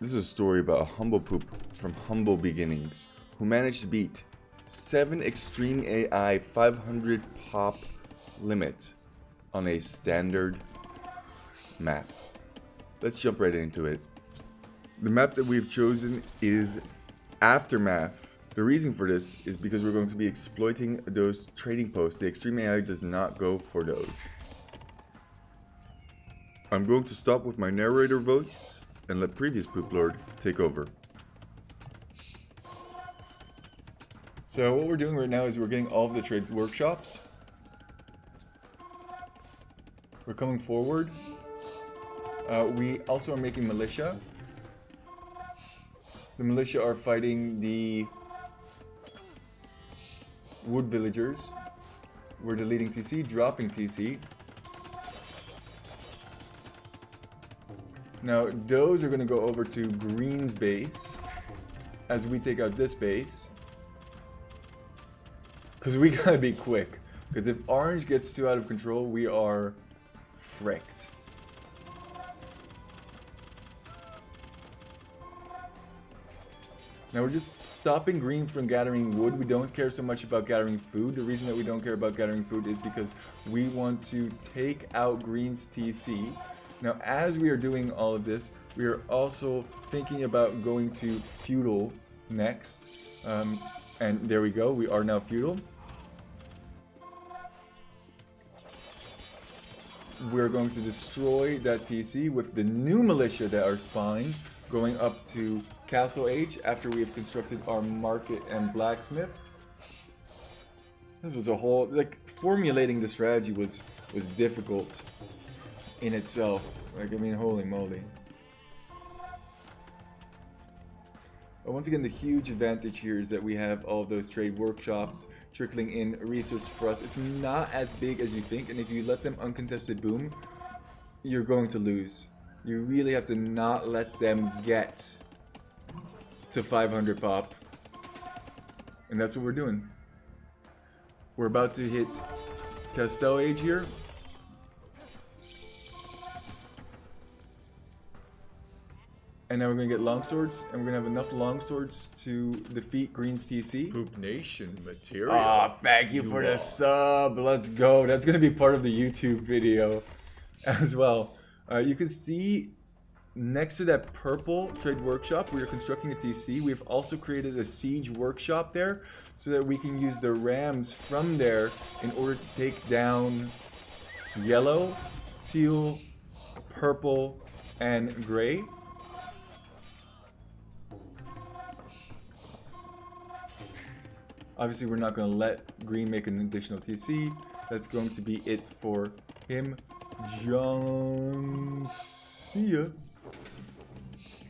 This is a story about a humble poop from humble beginnings who managed to beat 7 extreme AI 500 pop limit on a standard map. Let's jump right into it. The map that we've chosen is Aftermath. The reason for this is because we're going to be exploiting those trading posts. The extreme AI does not go for those. I'm going to stop with my narrator voice and let previous Poop Lord take over. So what we're doing right now is we're getting all of the trades workshops. We're coming forward. We also are making militia. The militia are fighting the wood villagers. We're deleting TC, dropping TC. Now those are going to go over to Green's base as we take out this base. Because we gotta be quick. Because if Orange gets too out of control, we are fricked. Now we're just stopping Green from gathering wood. We don't care so much about gathering food. The reason that we don't care about gathering food is because we want to take out Green's TC. Now as we are doing all of this, we are also thinking about going to feudal next. And there we go, we are now feudal. We're going to destroy that TC with the new militia that are spawning, going up to Castle H after we have constructed our market and blacksmith. This was a whole, formulating the strategy was difficult in itself. Holy moly. But once again, the huge advantage here is that we have all of those trade workshops trickling in research for us. It's not as big as you think, and if you let them uncontested boom, you're going to lose. You really have to not let them get to 500 pop. And that's what we're doing. We're about to hit Castel Age here. And now we're going to get longswords, and we're going to have enough longswords to defeat Green's TC. Poop Nation material. Ah, thank you for the sub. Let's go. That's going to be part of the YouTube video as well. You can see next to that purple trade workshop, we are constructing a TC. We've also created a siege workshop there so that we can use the rams from there in order to take down yellow, teal, purple, and gray. Obviously, we're not going to let Green make an additional TC. That's going to be it for him. John, see ya.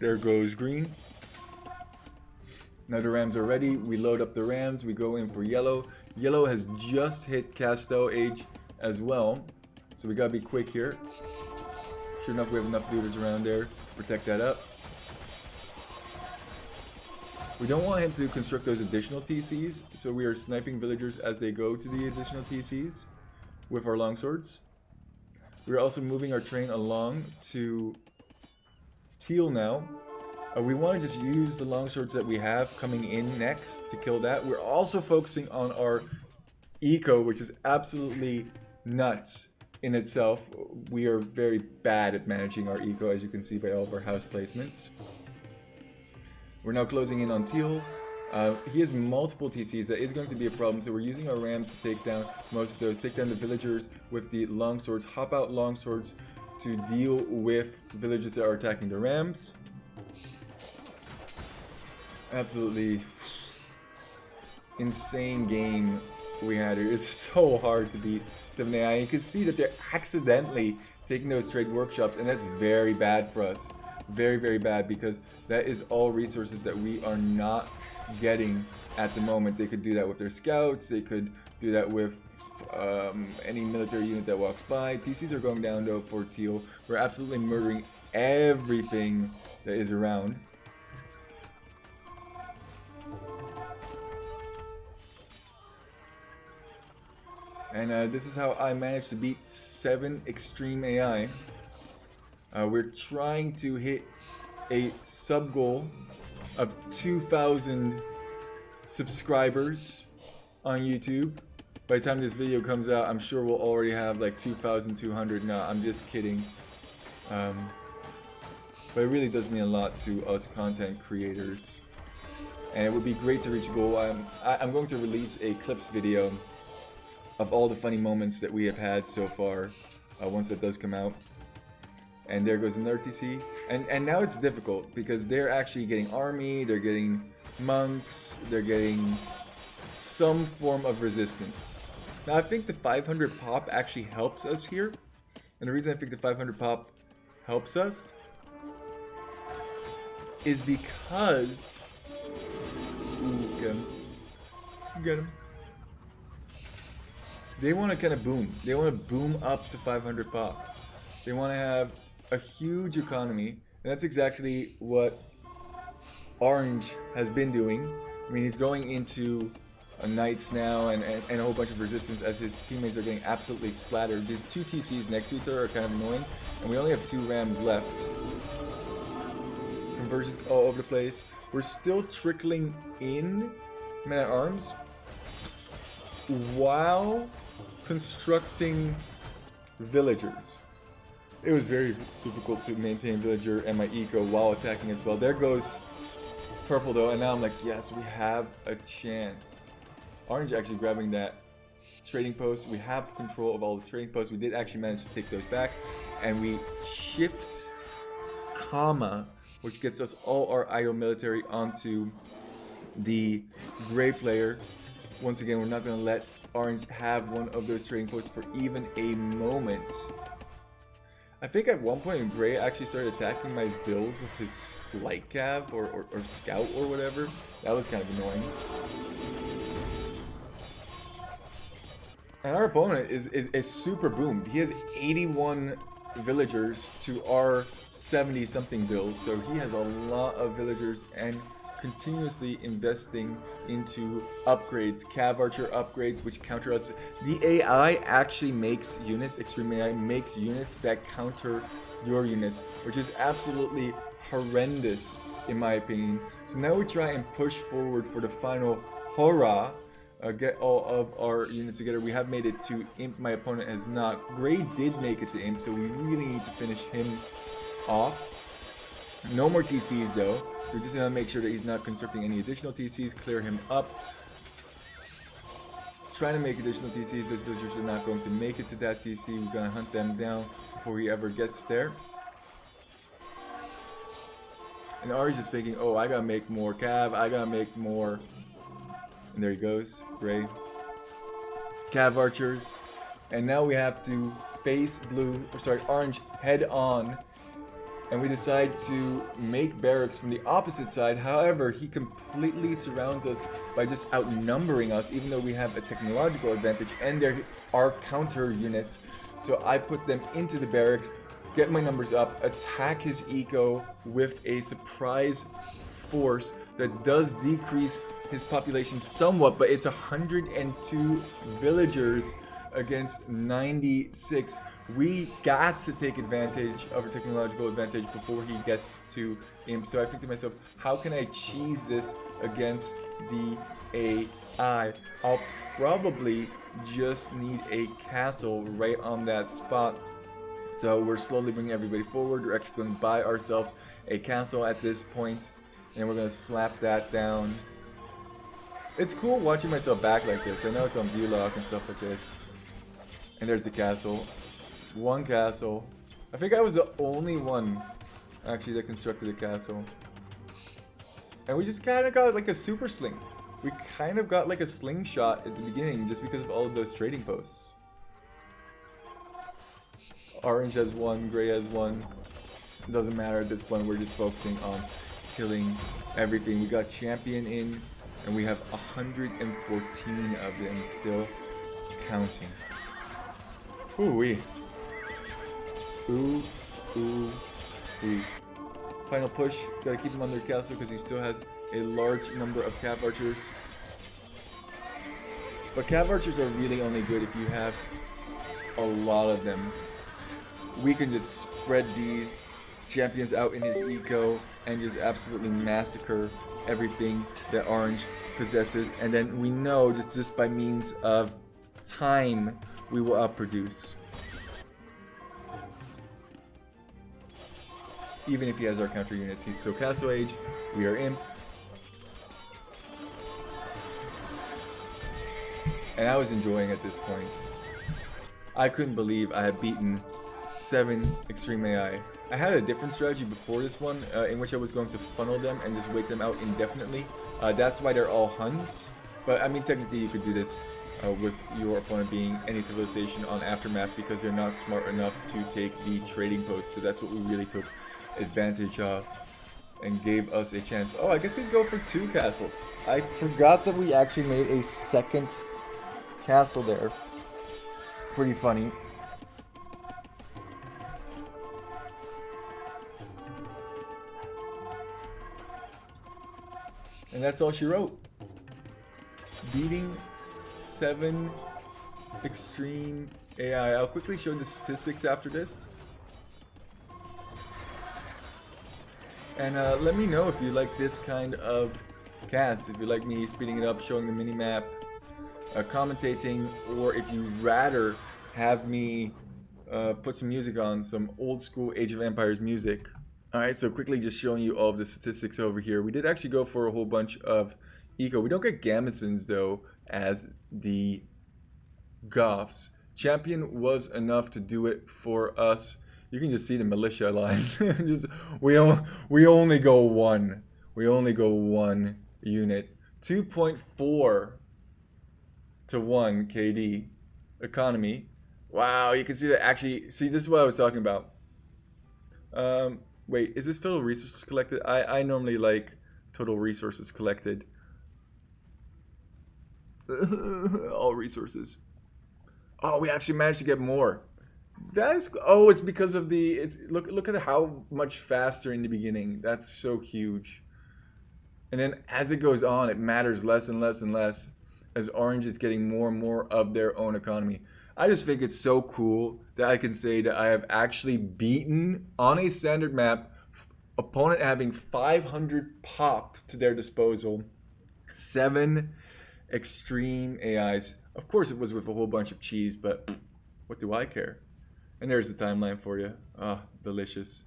There goes Green. Now the rams are ready. We load up the rams. We go in for yellow. Yellow has just hit Castel Age as well. So we got to be quick here. Sure enough, we have enough dudes around there. Protect that up. We don't want him to construct those additional TCs, so we are sniping villagers as they go to the additional TCs with our longswords. We're also moving our train along to teal now. We want to just use the longswords that we have coming in next to kill that. We're also focusing on our eco, which is absolutely nuts in itself. We are very bad at managing our eco, as you can see by all of our house placements. We're now closing in on teal. He has multiple TCs. That is going to be a problem, so we're using our rams to take down most of those. Take down the villagers with the longswords. Hop out longswords to deal with villagers that are attacking the rams. Absolutely insane game we had here. It's so hard to beat 7AI. You can see that they're accidentally taking those trade workshops, and that's very bad for us. Very, very bad, because that is all resources that we are not getting at the moment. They could do that with their scouts. They could do that with any military unit that walks by. TCs are going down though for teal. We're absolutely murdering everything that is around. And this is how I managed to beat 7 extreme AI. We're trying to hit a sub goal of 2,000 subscribers on YouTube. By the time this video comes out, I'm sure we'll already have like 2,200. No, I'm just kidding. But it really does mean a lot to us content creators. And it would be great to reach a goal. I'm going to release a clips video of all the funny moments that we have had so far once that does come out. And there goes another TC. And now it's difficult because they're actually getting army, they're getting monks, they're getting some form of resistance. Now I think the 500 pop actually helps us here. And the reason I think the 500 pop helps us is because... Ooh, get him. Get him. They want to kind of boom. They want to boom up to 500 pop. They want to have a huge economy. And that's exactly what Orange has been doing. I mean, he's going into Knights now and a whole bunch of resistance as his teammates are getting absolutely splattered. These two TCs next to each other are kind of annoying. And we only have 2 Rams left. Conversions all over the place. We're still trickling in men-at-arms while constructing villagers. It was very difficult to maintain villager and my eco while attacking as well. There goes purple though, and now I'm like, yes, we have a chance. Orange actually grabbing that trading post. We have control of all the trading posts. We did actually manage to take those back, and we shift comma, which gets us all our idle military onto the gray player. Once again, we're not going to let Orange have one of those trading posts for even a moment. I think at one point in Gray actually started attacking my Bills with his light cav or scout or whatever. That was kind of annoying. And our opponent is super boomed. He has 81 villagers to our 70 something bills, so he has a lot of villagers and continuously investing into upgrades, cav archer upgrades, which counter us. The AI actually makes units, extreme AI makes units that counter your units, which is absolutely horrendous in my opinion. So now we try and push forward for the final hurrah. Get all of our units together. We have made it to Imp. My opponent has not. Gray did make it to Imp, so we really need to finish him off. No more TCs though, so we're just gonna make sure that he's not constructing any additional TCs. Clear him up. Trying to make additional TCs. Those villagers are not going to make it to that TC. We're gonna hunt them down before he ever gets there. And Ari's just thinking, oh, I gotta make more cav. I gotta make more. And there he goes, Gray. Cav archers. And now we have to face orange head on. And we decide to make barracks from the opposite side. However, he completely surrounds us by just outnumbering us, even though we have a technological advantage and there are counter units. So I put them into the barracks, get my numbers up, attack his eco with a surprise force that does decrease his population somewhat, but it's 102 villagers against 96. We got to take advantage of our technological advantage before he gets to Imp. So I think to myself, how can I cheese this against the AI? I'll probably just need a castle right on that spot. So we're slowly bringing everybody forward. We're actually going to buy ourselves a castle at this point, and we're going to slap that down. It's cool watching myself back like this. I know it's on view lock and stuff like this. And there's the castle. One castle. I think I was the only one actually that constructed a castle. And we just kind of got like a super sling. We kind of got like a slingshot at the beginning just because of all of those trading posts. Orange has one, Gray has one. Doesn't matter at this point, we're just focusing on killing everything. We got champion in, and we have 114 of them still counting. Ooh-wee. Ooh-wee. Final push. Gotta keep him under castle because he still has a large number of cav archers. But cav archers are really only good if you have a lot of them. We can just spread these champions out in his eco and just absolutely massacre everything that Orange possesses. And then we know just by means of time, we will outproduce. Even if he has our counter units, he's still Castle Age. We are Imp. And I was enjoying at this point. I couldn't believe I had beaten 7 Extreme AI. I had a different strategy before this one, in which I was going to funnel them and just wait them out indefinitely. That's why they're all Huns. But I mean, technically you could do this with your opponent being any civilization on Aftermath, because they're not smart enough to take the trading post. So that's what we really took advantage of and gave us a chance. Oh, I guess we'd go for 2 castles. I forgot that we actually made a second castle there. Pretty funny. And that's all she wrote. Beating 7 extreme AI. I'll quickly show the statistics after this. And let me know if you like this kind of cast, if you like me speeding it up, showing the mini-map, commentating, or if you rather have me put some music on, some old school Age of Empires music. Alright, so quickly just showing you all of the statistics over here. We did actually go for a whole bunch of eco. We don't get Gamisons though, as the Goths. Champion was enough to do it for us. You can just see the militia line. we only go one. We only go 1 unit. 2.4 to 1 KD. Economy. Wow, you can see that actually. See, this is what I was talking about. Wait, is this total resources collected? I normally like total resources collected. All resources. Oh, we actually managed to get more. That's it's because of the look at how much faster in the beginning. That's so huge. And then as it goes on, it matters less and less and less as Orange is getting more and more of their own economy. I just think it's so cool that I can say that I have actually beaten on a standard map, opponent having 500 pop to their disposal, 7 extreme AIs. Of course it was with a whole bunch of cheese, but what do I care? And there's the timeline for you. Ah, delicious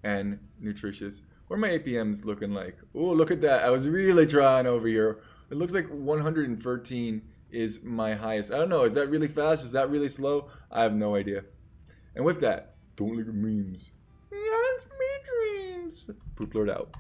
and nutritious. What are my APMs looking like? Oh, look at that. I was really trying over here. It looks like 113 is my highest. I don't know. Is that really fast? Is that really slow? I have no idea. And with that, don't look at memes. Yes, me dreams. Poop Lord out.